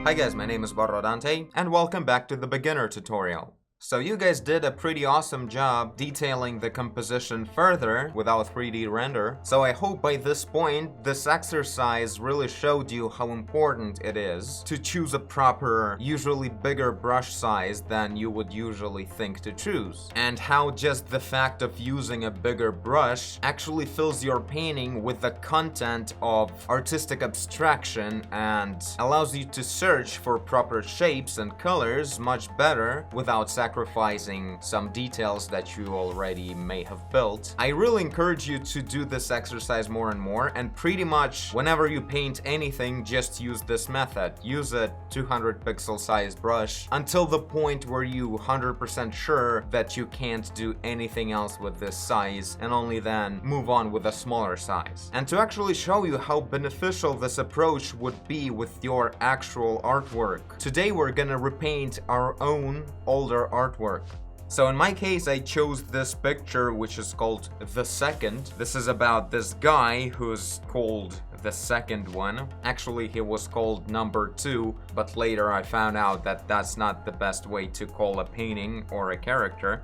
Hi guys, my name is Dante, and welcome back to the beginner tutorial. So you guys did a pretty awesome job detailing the composition further without 3D render. So I hope by this point, this exercise really showed you how important it is to choose a proper, usually bigger brush size than you would usually think to choose. And how just the fact of using a bigger brush actually fills your painting with the content of artistic abstraction and allows you to search for proper shapes and colors much better without sacrificing some details that you already may have built. I really encourage you to do this exercise more and more, and pretty much whenever you paint anything, just use this method. Use a 200 pixel sized brush until the point where you 100% sure that you can't do anything else with this size, and only then move on with a smaller size. And to actually show you how beneficial this approach would be with your actual artwork, today we're gonna repaint our own older artwork. So in my case, I chose this picture, which is called The Second. This is about this guy who's called the second one. Actually, he was called number 2, but later I found out that that's not the best way to call a painting or a character.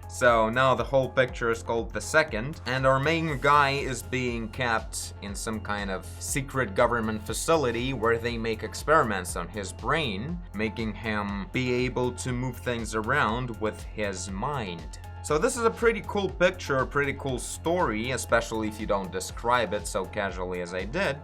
So now the whole picture is called The Second, and our main guy is being kept in some kind of secret government facility where they make experiments on his brain, making him be able to move things around with his mind. So this is a pretty cool picture, a pretty cool story, especially if you don't describe it so casually as I did.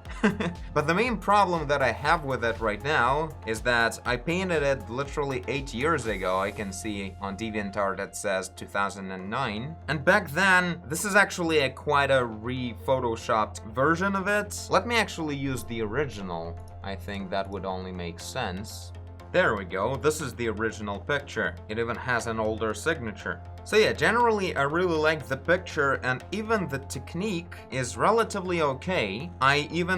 But the main problem that I have with it right now is that I painted it literally 8 years ago. I can see on DeviantArt it says 2009. And back then, this is actually quite a re-photoshopped version of it. Let me actually use the original. I think that would only make sense. There we go, this is the original picture. It even has an older signature. So yeah, generally I really like the picture, and even the technique is relatively okay.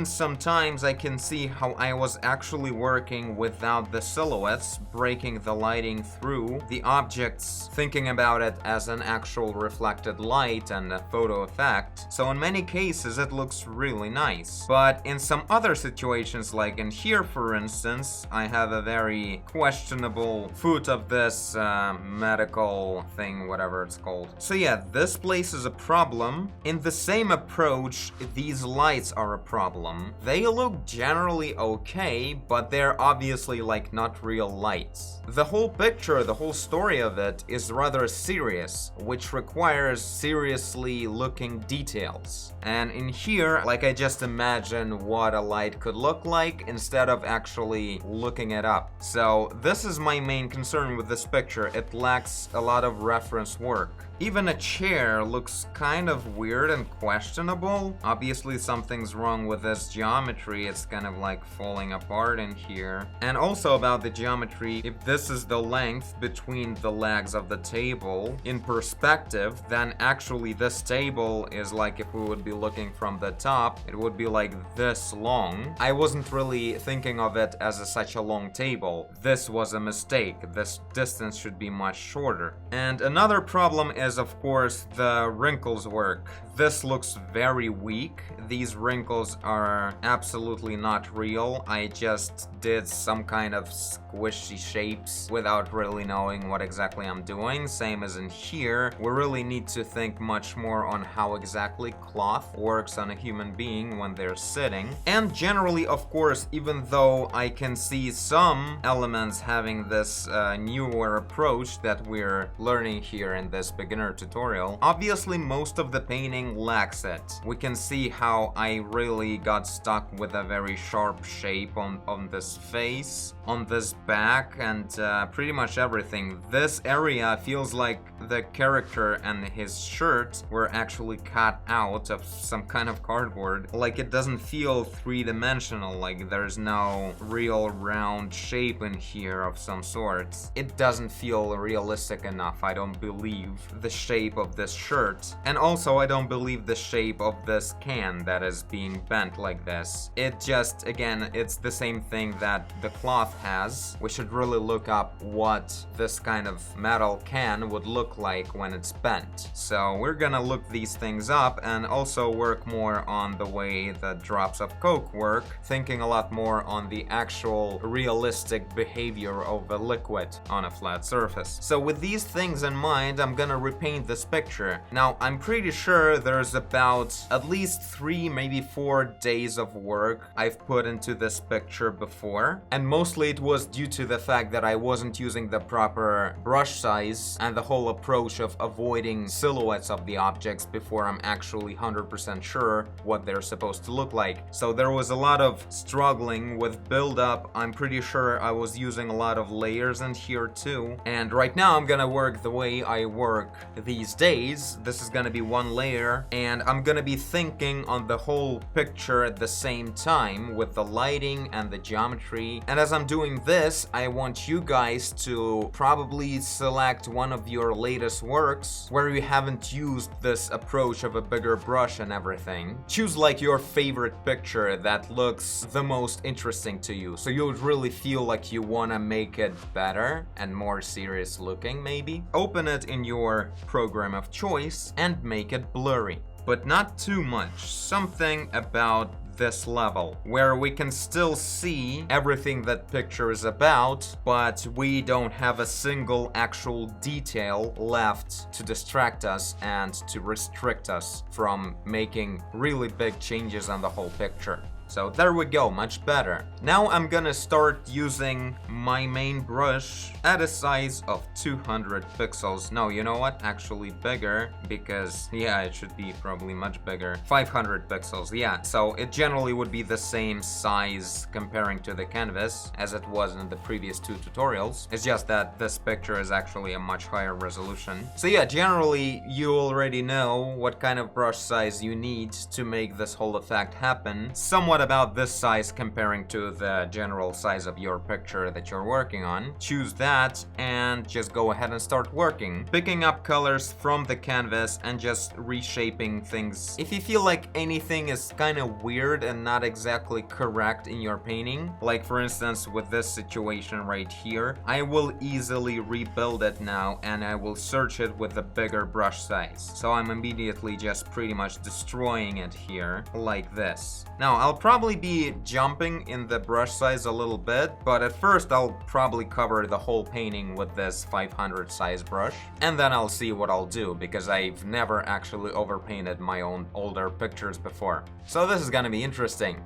Sometimes I can see how I was actually working without the silhouettes, breaking the lighting through the objects, thinking about it as an actual reflected light and a photo effect. So in many cases it looks really nice. But in some other situations, like in here for instance, I have a very questionable foot of this medical thing, whatever it's called. So yeah, this place is a problem. In the same approach, these lights are a problem. They look generally okay, but they're obviously like not real lights. The whole picture, the whole story of it is rather serious, which requires seriously looking details. And in here, like, I just imagine what a light could look like instead of actually looking it up. So this is my main concern with this picture. It lacks a lot of reference work. Even a chair looks kind of weird and questionable. Obviously something's wrong with this geometry. It's kind of like falling apart in here. And also about the geometry, if this is the length between the legs of the table in perspective, then actually this table is like, if we would be looking from the top, it would be like this long. I wasn't really thinking of it as such a long table. This was a mistake. This distance should be much shorter. And another problem is, of course, the wrinkles work. This looks very weak. These wrinkles are absolutely not real. I just did some kind of squishy shapes without really knowing what exactly I'm doing. Same as in here. We really need to think much more on how exactly cloth works on a human being when they're sitting. And generally, of course, even though I can see some elements having this newer approach that we're learning here in this beginner tutorial, obviously most of the painting lacks it. We can see how I really got stuck with a very sharp shape on this face, on this back, and pretty much everything. This area feels like the character and his shirt were actually cut out of some kind of cardboard. Like, it doesn't feel three-dimensional, like there's no real round shape in here of some sort. It doesn't feel realistic enough, I don't believe, the shape of this shirt. And also, I don't believe the shape of this can that is being bent like this. It just, again, it's the same thing that the cloth has. We should really look up what this kind of metal can would look like when it's bent. So we're gonna look these things up and also work more on the way the drops of Coke work, thinking a lot more on the actual realistic behavior of a liquid on a flat surface. So with these things in mind, I'm gonna repaint this picture. Now, I'm pretty sure there's about at least 3, maybe 4 days of work I've put into this picture before, and mostly it was due to the fact that I wasn't using the proper brush size and the whole approach of avoiding silhouettes of the objects before I'm actually 100% sure what they're supposed to look like. So there was a lot of struggling with build-up. I'm pretty sure I was using a lot of layers in here too. And right now I'm gonna work the way I work these days. This is gonna be one layer, and I'm gonna be thinking on the whole picture at the same time with the lighting and the geometry. And as I'm doing this, I want you guys to probably select one of your latest works where you haven't used this approach of a bigger brush and everything. Choose like your favorite picture that looks the most interesting to you, so you would really feel like you want to make it better and more serious looking maybe. Open it in your program of choice and make it blurry, but not too much. Something about this level where we can still see everything that picture is about, but we don't have a single actual detail left to distract us and to restrict us from making really big changes on the whole picture. So there we go, much better. Now I'm gonna start using my main brush at a size of 200 pixels. No, you know what? Actually bigger, because yeah, it should be probably much bigger. 500 pixels, yeah. So it generally would be the same size comparing to the canvas as it was in the previous 2 tutorials. It's just that this picture is actually a much higher resolution. So yeah, generally you already know what kind of brush size you need to make this whole effect happen. Somewhat about this size comparing to the general size of your picture that you're working on. Choose that and just go ahead and start working, picking up colors from the canvas and just reshaping things. If you feel like anything is kind of weird and not exactly correct in your painting, like for instance with this situation right here, I will easily rebuild it now and I will search it with a bigger brush size. So I'm immediately just pretty much destroying it here like this. Now I'll probably be jumping in the brush size a little bit, but at first I'll probably cover the whole painting with this 500 size brush, and then I'll see what I'll do, because I've never actually overpainted my own older pictures before. So this is gonna be interesting.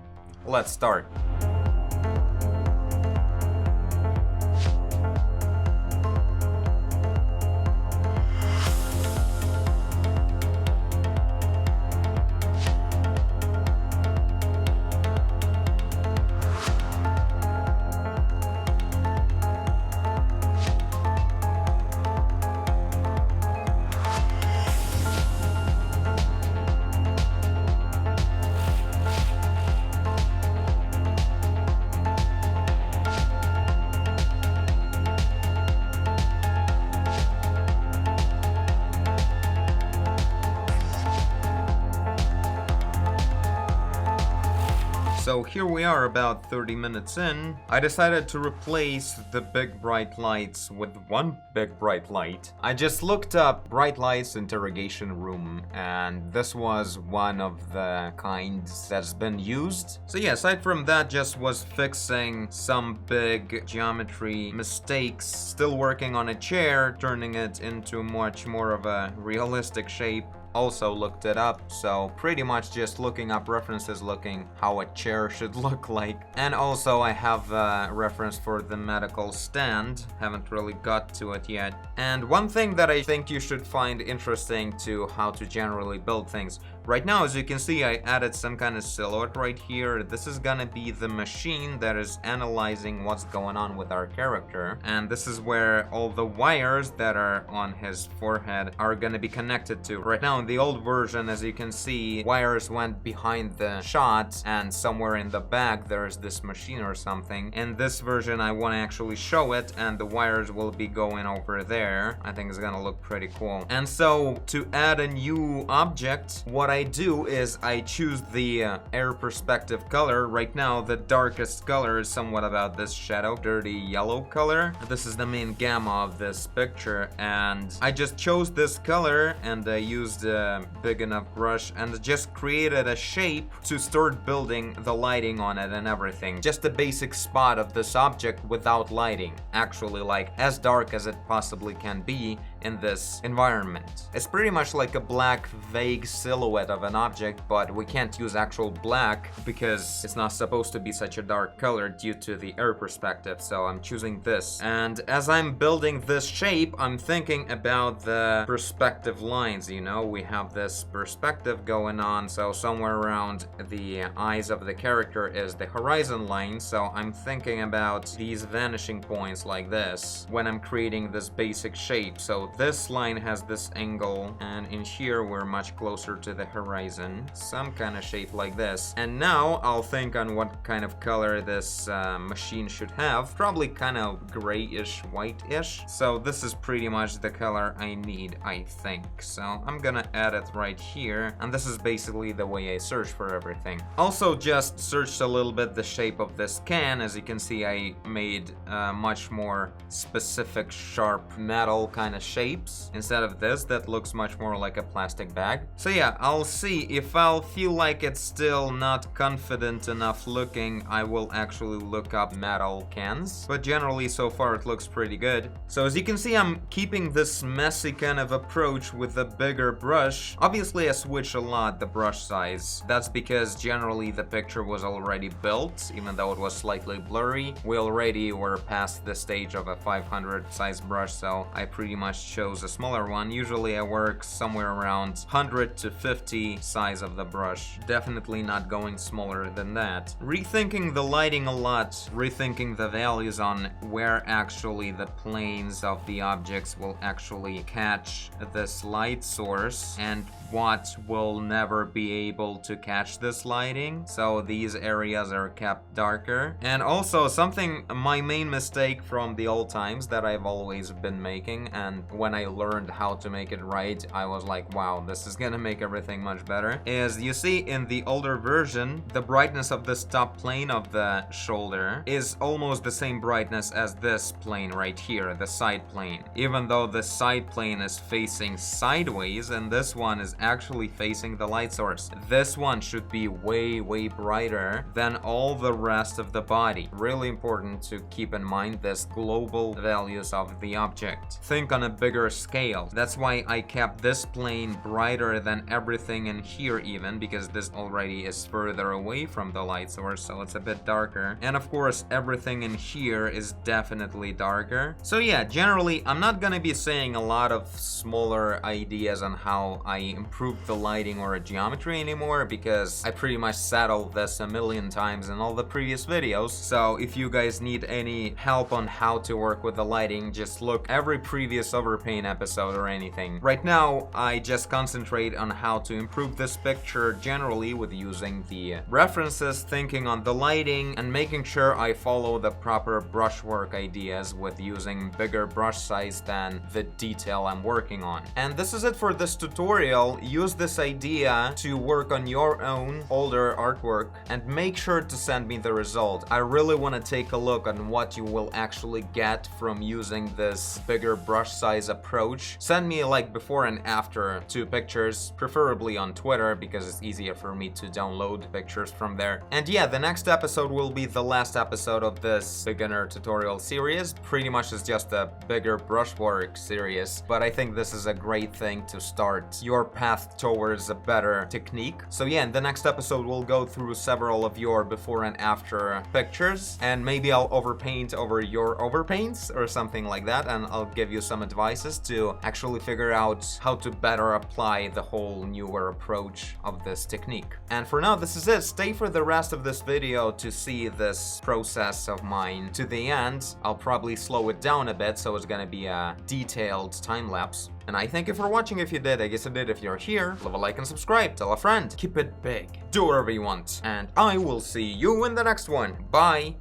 Let's start. So here we are about 30 minutes in. I decided to replace the big bright lights with one big bright light. I just looked up bright lights interrogation room, and this was one of the kinds that's been used. So yeah, aside from that, just was fixing some big geometry mistakes, still working on a chair, turning it into much more of a realistic shape. Also looked it up, so pretty much just looking up references, looking how a chair should look like. And also I have a reference for the medical stand, haven't really got to it yet. And one thing that I think you should find interesting to how to generally build things, Right now, as you can see, I added some kind of silhouette right here. This is gonna be the machine that is analyzing what's going on with our character. And this is where all the wires that are on his forehead are gonna be connected to. Right now, in the old version, as you can see, wires went behind the shot, and somewhere in the back there's this machine or something. In this version, I want to actually show it, and the wires will be going over there. I think it's gonna look pretty cool. And so, to add a new object, what I do is I choose the air perspective color. Right now, the darkest color is somewhat about this shadow, dirty yellow color. This is the main gamma of this picture, and I just chose this color, and I used a big enough brush and just created a shape to start building the lighting on it and everything. Just a basic spot of this object without lighting. Actually, like, as dark as it possibly can be in this environment. It's pretty much like a black, vague silhouette of an object, but we can't use actual black because it's not supposed to be such a dark color due to the air perspective, so I'm choosing this. And as I'm building this shape, I'm thinking about the perspective lines, you know? We have this perspective going on, so somewhere around the eyes of the character is the horizon line, so I'm thinking about these vanishing points like this when I'm creating this basic shape. So this line has this angle, and in here we're much closer to the horizon. Some kind of shape like this. And now I'll think on what kind of color this machine should have. Probably kind of grayish, white-ish. So this is pretty much the color I need, I think. So I'm gonna add it right here, and this is basically the way I search for everything. Also just searched a little bit the shape of this can. As you can see, I made much more specific, sharp metal kind of shapes instead of this that looks much more like a plastic bag. So yeah, I'll see if I'll feel like it's still not confident enough looking. I will actually look up metal cans, but generally so far it looks pretty good. So as you can see, I'm keeping this messy kind of approach with a bigger brush. Obviously I switch a lot the brush size. That's because generally the picture was already built, even though it was slightly blurry. We already were past the stage of a 500 size brush, so I pretty much chose a smaller one. Usually I work somewhere around 100 to 50 size of the brush. Definitely not going smaller than that. Rethinking the lighting a lot, rethinking the values on where actually the planes of the objects will actually catch this light source and what will never be able to catch this lighting. So these areas are kept darker. And also something, my main mistake from the old times that I've always been making, and when I learned how to make it right, I was like, wow, this is gonna make everything much better, is you see in the older version, the brightness of this top plane of the shoulder is almost the same brightness as this plane right here, the side plane. Even though the side plane is facing sideways and this one is actually facing the light source. This one should be way, way brighter than all the rest of the body. Really important to keep in mind this global values of the object. Think on a bigger scale. That's why I kept this plane brighter than everything in here even, because this already is further away from the light source, so it's a bit darker. And of course, everything in here is definitely darker. So yeah, generally, I'm not gonna be saying a lot of smaller ideas on how I improve the lighting or a geometry anymore, because I pretty much settled this a million times in all the previous videos. So if you guys need any help on how to work with the lighting, just look every previous overpaint episode or anything. Right now, I just concentrate on how to improve this picture generally with using the references, thinking on the lighting, and making sure I follow the proper brushwork ideas with using bigger brush size than the detail I'm working on. And this is it for this tutorial. Use this idea to work on your own older artwork and make sure to send me the result. I really want to take a look on what you will actually get from using this bigger brush size approach. Send me like before and after 2 pictures, preferably on Twitter because it's easier for me to download pictures from there. And yeah, the next episode will be the last episode of this beginner tutorial series. Pretty much it's just a bigger brushwork series, but I think this is a great thing to start your path towards a better technique. So yeah, in the next episode we'll go through several of your before and after pictures, and maybe I'll overpaint over your overpaints or something like that, and I'll give you some advice exercises to actually figure out how to better apply the whole newer approach of this technique. And for now, this is it. Stay for the rest of this video to see this process of mine to the end. I'll probably slow it down a bit, so it's gonna be a detailed time-lapse. And I thank you for watching if you did. I guess I did if you're here. Leave a like and subscribe. Tell a friend. Keep it big. Do whatever you want. And I will see you in the next one. Bye.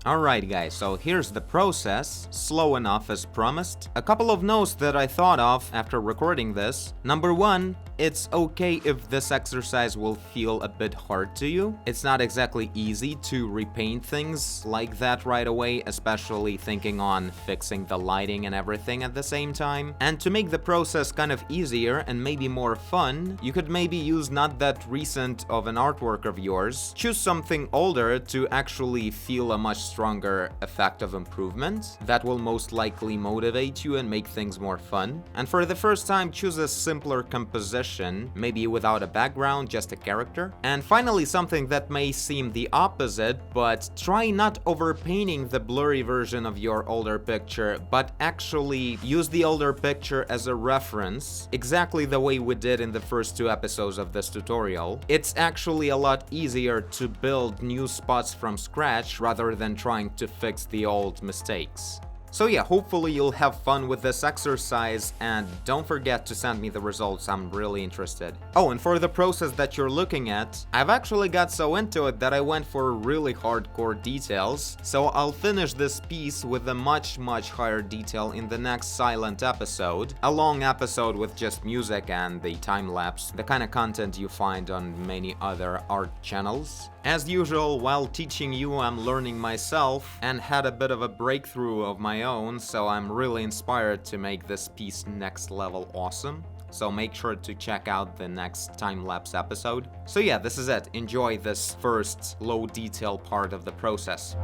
Alright guys, so here's the process, slow enough as promised. A couple of notes that I thought of after recording this. Number one, it's okay if this exercise will feel a bit hard to you. It's not exactly easy to repaint things like that right away, especially thinking on fixing the lighting and everything at the same time. And to make the process kind of easier and maybe more fun, you could maybe use not that recent of an artwork of yours. Choose something older to actually feel a much stronger effect of improvement. That will most likely motivate you and make things more fun. And for the first time, choose a simpler composition, maybe without a background, just a character. And finally, something that may seem the opposite, but try not overpainting the blurry version of your older picture, but actually use the older picture as a reference, exactly the way we did in the first 2 episodes of this tutorial. It's actually a lot easier to build new spots from scratch rather than trying to fix the old mistakes. So yeah, hopefully you'll have fun with this exercise, and don't forget to send me the results, I'm really interested. Oh, and for the process that you're looking at, I've actually got so into it that I went for really hardcore details, so I'll finish this piece with a much higher detail in the next silent episode, a long episode with just music and the time-lapse, the kind of content you find on many other art channels. As usual, while teaching you, I'm learning myself and had a bit of a breakthrough of my own, so I'm really inspired to make this piece next level awesome. So make sure to check out the next time-lapse episode. So yeah, this is it. Enjoy this first low detail part of the process.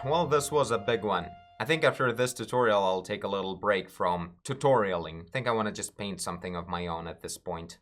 Well, this was a big one. I think after this tutorial, I'll take a little break from tutorialing. I think I want to just paint something of my own at this point.